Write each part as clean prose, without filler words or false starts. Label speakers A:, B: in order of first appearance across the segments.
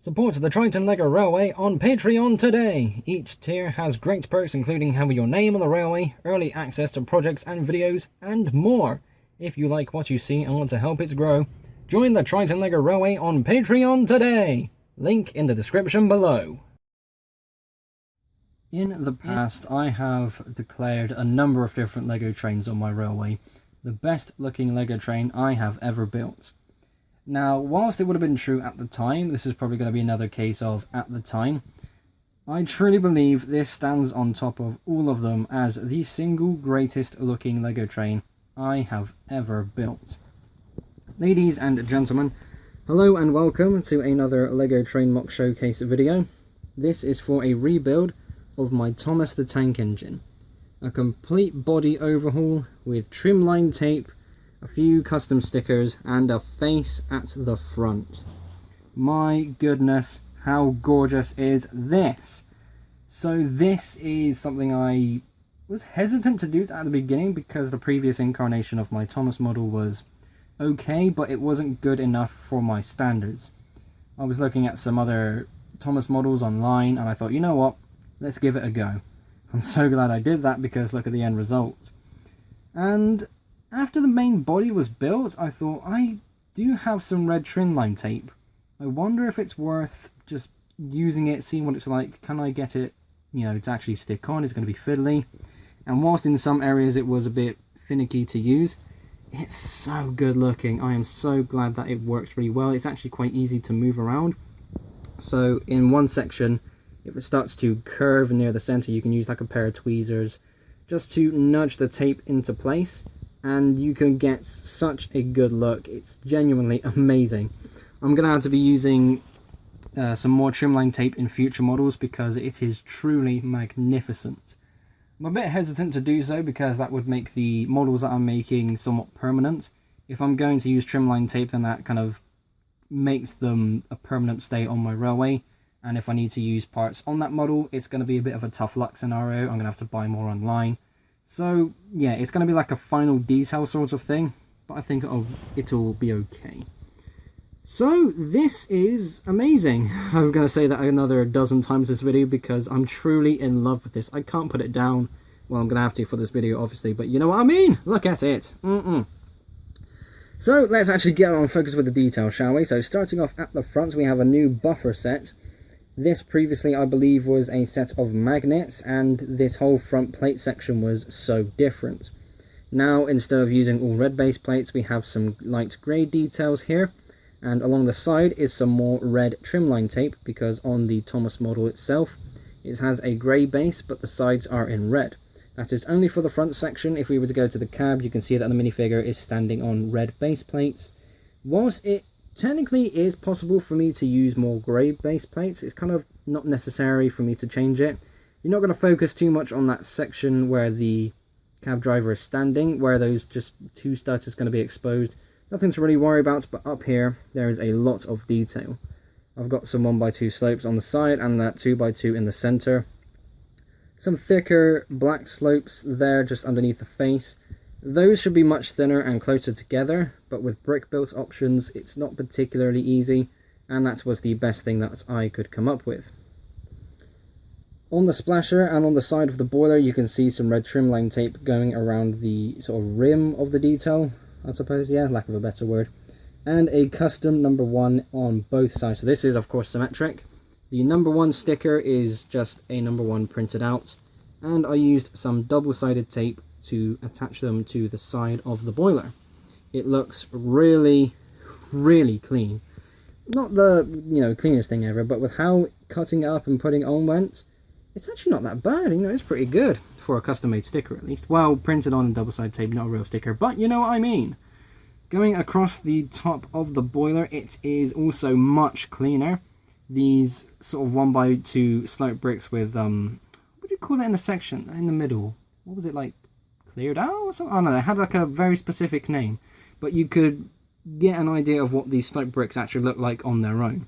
A: Support the Triton Lego Railway on Patreon today. Each tier has great perks including having your name on the railway, early access to projects and videos, and more. If you like what you see and want to help it grow, join the Triton Lego Railway on Patreon today. Link in the description below. In the past, I have declared a number of different Lego trains on my railway. The best looking Lego train I have ever built. Now, whilst it would have been true at the time, this is probably going to be another case of at the time, I truly believe this stands on top of all of them as the single greatest looking Lego train I have ever built. Ladies and gentlemen, hello and welcome to another Lego Train MOC Showcase video. This is for a rebuild of my Thomas the Tank Engine. A complete body overhaul with trimline tape, a few custom stickers, and a face at the front. My goodness, how gorgeous is this? So this is something I was hesitant to do at the beginning because the previous incarnation of my Thomas model was okay, but it wasn't good enough for my standards. I was looking at some other Thomas models online and I thought, you know what, let's give it a go. I'm so glad I did that because look at the end result. And after the main body was built, I thought, I do have some red trimline tape. I wonder if it's worth just using it, seeing what it's like. Can I get it, to actually stick on? It's going to be fiddly. And whilst in some areas it was a bit finicky to use, it's so good looking. I am so glad that it works really well. It's actually quite easy to move around. So in one section, if it starts to curve near the center, you can use like a pair of tweezers just to nudge the tape into place. And you can get such a good look. It's genuinely amazing. I'm going to have to be using some more trimline tape in future models because it is truly magnificent. I'm a bit hesitant to do so because that would make the models that I'm making somewhat permanent. If I'm going to use trimline tape, then that kind of makes them a permanent stay on my railway. And if I need to use parts on that model, it's going to be a bit of a tough luck scenario. I'm going to have to buy more online. So yeah, it's going to be like a final detail sort of thing, but I think it'll be okay. So this is amazing. I'm going to say that another dozen times this video because I'm truly in love with this. I can't put it down. Well, I'm going to have to for this video, obviously, but you know what I mean? Look at it. So let's actually get on focus with the detail, shall we? So starting off at the front, we have a new buffer set. This previously, I believe, was a set of magnets, and this whole front plate section was so different. Now, instead of using all red base plates, we have some light grey details here, and along the side is some more red trimline tape, because on the Thomas model itself, it has a grey base, but the sides are in red. That is only for the front section. If we were to go to the cab, you can see that the minifigure is standing on red base plates. Whilst it technically is possible for me to use more grey base plates, it's kind of not necessary for me to change it. You're not going to focus too much on that section where the cab driver is standing, where those just two studs is going to be exposed. Nothing to really worry about, but up here there is a lot of detail. I've got some 1x2 slopes on the side and that 2x2 in the centre. Some thicker black slopes there just underneath the face. Those should be much thinner and closer together, but with brick built options it's not particularly easy, and that was the best thing that I could come up with. On the splasher and on the side of the boiler you can see some red trimline tape going around the sort of rim of the detail, I suppose, yeah, lack of a better word, and a custom number 1 on both sides. So this is of course symmetric. The number 1 sticker is just a number 1 printed out, and I used some double-sided tape to attach them to the side of the boiler. It looks really, really clean. Not the, cleanest thing ever, but with how cutting it up and putting it on went, it's actually not that bad. It's pretty good for a custom-made sticker at least. Well, printed on double-sided tape, not a real sticker, but you know what I mean. Going across the top of the boiler, it is also much cleaner. These sort of 1x2 slope bricks with, what do you call it in the section, in the middle? What was it like? Cleared out or something? Oh no, they had like a very specific name, but you could get an idea of what these slope bricks actually look like on their own.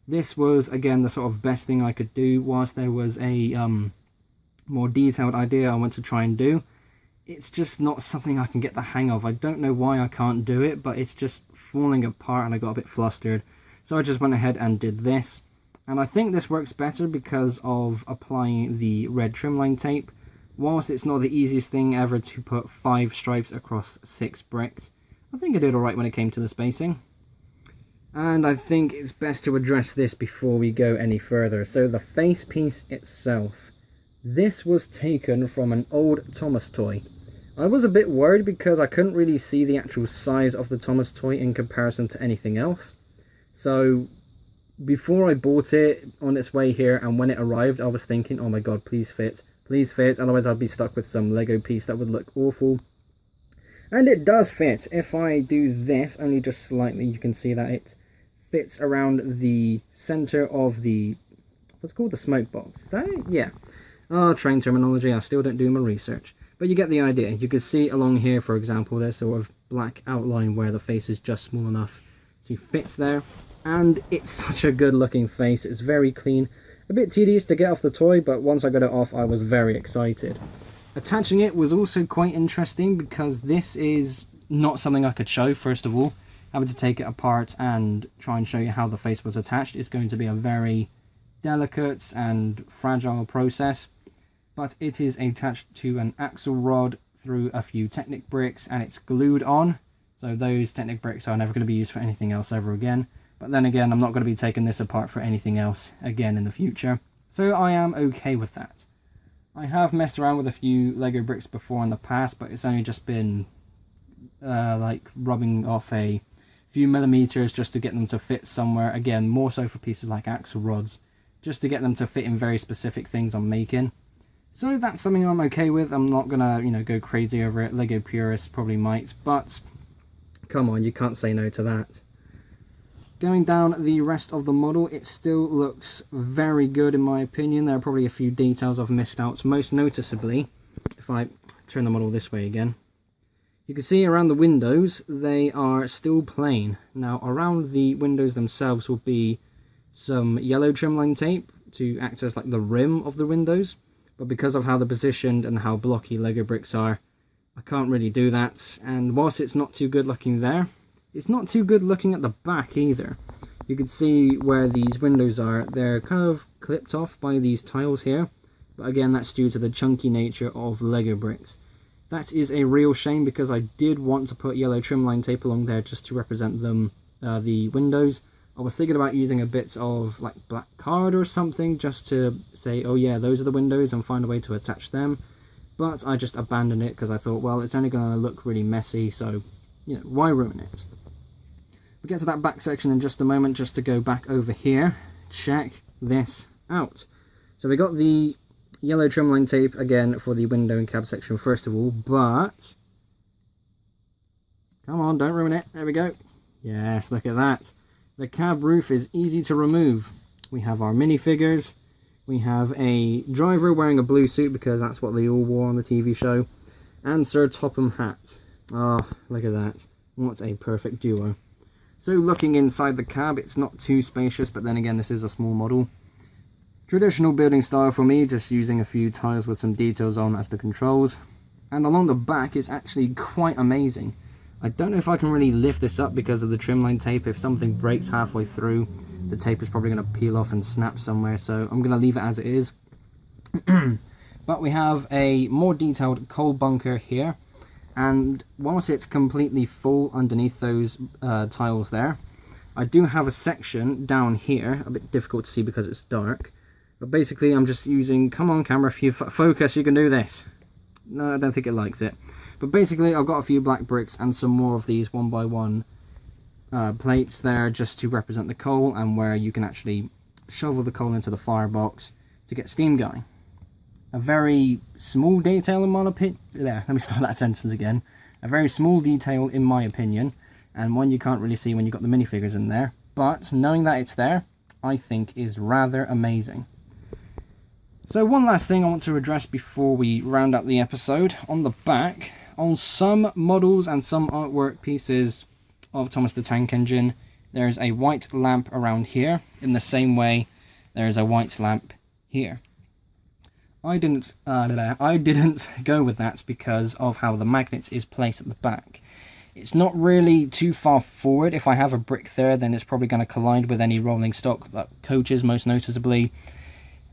A: This was again the sort of best thing I could do. Whilst there was a more detailed idea I want to try and do, it's just not something I can get the hang of. I don't know why I can't do it, but it's just falling apart and I got a bit flustered. So I just went ahead and did this. And I think this works better because of applying the red trimline tape. Whilst it's not the easiest thing ever to put 5 stripes across 6 bricks, I think I did alright when it came to the spacing. And I think it's best to address this before we go any further. So the face piece itself. This was taken from an old Thomas toy. I was a bit worried because I couldn't really see the actual size of the Thomas toy in comparison to anything else. So before I bought it on its way here and when it arrived, I was thinking, oh my god, please fit, otherwise I'd be stuck with some Lego piece that would look awful. And it does fit. If I do this, only just slightly, you can see that it fits around the center of the, what's called the smoke box. Is that it? Yeah. Oh, train terminology, I still don't do my research. But you get the idea. You can see along here, for example, there's sort of black outline where the face is just small enough to fit there. And it's such a good looking face. It's very clean. A bit tedious to get off the toy, but once I got it off, I was very excited. Attaching it was also quite interesting because this is not something I could show, first of all. Having to take it apart and try and show you how the face was attached is going to be a very delicate and fragile process. But it is attached to an axle rod through a few Technic bricks and it's glued on. So those Technic bricks are never going to be used for anything else ever again. But then again, I'm not going to be taking this apart for anything else again in the future. So I am okay with that. I have messed around with a few Lego bricks before in the past, but it's only just been like rubbing off a few millimeters just to get them to fit somewhere. Again, more so for pieces like axle rods, just to get them to fit in very specific things I'm making. So that's something I'm okay with. I'm not gonna, go crazy over it. Lego purists probably might, but come on, you can't say no to that. Going down the rest of the model, it still looks very good in my opinion. There are probably a few details I've missed out, most noticeably, if I turn the model this way again. You can see around the windows, they are still plain. Now, around the windows themselves will be some yellow trimline tape to act as like the rim of the windows. But because of how they're positioned and how blocky Lego bricks are, I can't really do that. And whilst it's not too good looking there, it's not too good looking at the back either. You can see where these windows are, they're kind of clipped off by these tiles here. But again, that's due to the chunky nature of Lego bricks. That is a real shame because I did want to put yellow trimline tape along there just to represent them, the windows. I was thinking about using a bit of like black card or something just to say, oh yeah, those are the windows, and find a way to attach them. But I just abandoned it because I thought, well, it's only going to look really messy, so, why ruin it? We'll get to that back section in just a moment, just to go back over here. Check this out. So we got the yellow trimline tape again for the window and cab section first of all, but come on, don't ruin it. There we go. Yes, look at that. The cab roof is easy to remove. We have our minifigures. We have a driver wearing a blue suit because that's what they all wore on the TV show. And Sir Topham hat. Oh, look at that. What a perfect duo. So looking inside the cab, it's not too spacious, but then again, this is a small model. Traditional building style for me, just using a few tiles with some details on as the controls. And along the back, it's actually quite amazing. I don't know if I can really lift this up because of the trimline tape. If something breaks halfway through, the tape is probably going to peel off and snap somewhere, so I'm going to leave it as it is. But we have a more detailed coal bunker here, and whilst it's completely full underneath those tiles there, I do have a section down here, a bit difficult to see because it's dark, but basically I'm just using, come on camera, if you focus you can do this. No, I don't think it likes it. But basically, I've got a few black bricks and some more of these 1x1 plates there just to represent the coal and where you can actually shovel the coal into the firebox to get steam going. A very small detail in my opinion. There, let me start that sentence again. A very small detail in my opinion, and one you can't really see when you've got the minifigures in there. But knowing that it's there, I think is rather amazing. So one last thing I want to address before we round up the episode. On the back, on some models and some artwork pieces of Thomas the Tank Engine, there's a white lamp around here, in the same way there is a white lamp here. I didn't go with that because of how the magnet is placed at the back. It's not really too far forward. If I have a brick there, then it's probably going to collide with any rolling stock, like coaches most noticeably.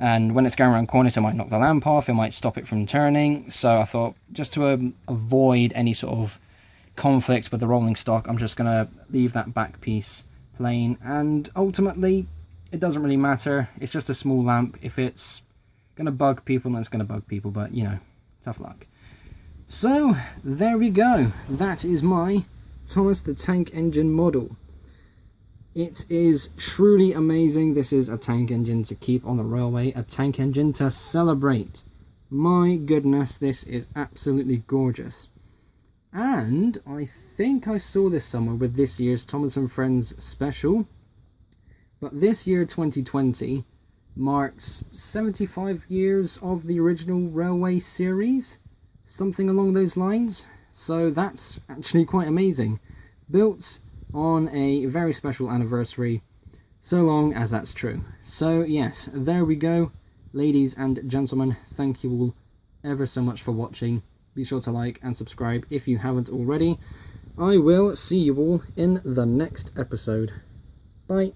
A: And when it's going around corners, it might knock the lamp off, it might stop it from turning. So I thought, just to avoid any sort of conflict with the rolling stock, I'm just going to leave that back piece plain. And ultimately, it doesn't really matter. It's just a small lamp. If it's going to bug people, then it's going to bug people. But, you know, tough luck. So, there we go. That is my Thomas the Tank Engine model. It is truly amazing. This is a tank engine to keep on the railway, a tank engine to celebrate. My goodness, this is absolutely gorgeous. And I think I saw this somewhere with this year's Thomas & Friends special. But this year, 2020, marks 75 years of the original railway series. Something along those lines. So that's actually quite amazing. Built on a very special anniversary, so long as that's true. So yes, there we go. Ladies and gentlemen, thank you all ever so much for watching. Be sure to like and subscribe if you haven't already. I will see you all in the next episode. Bye.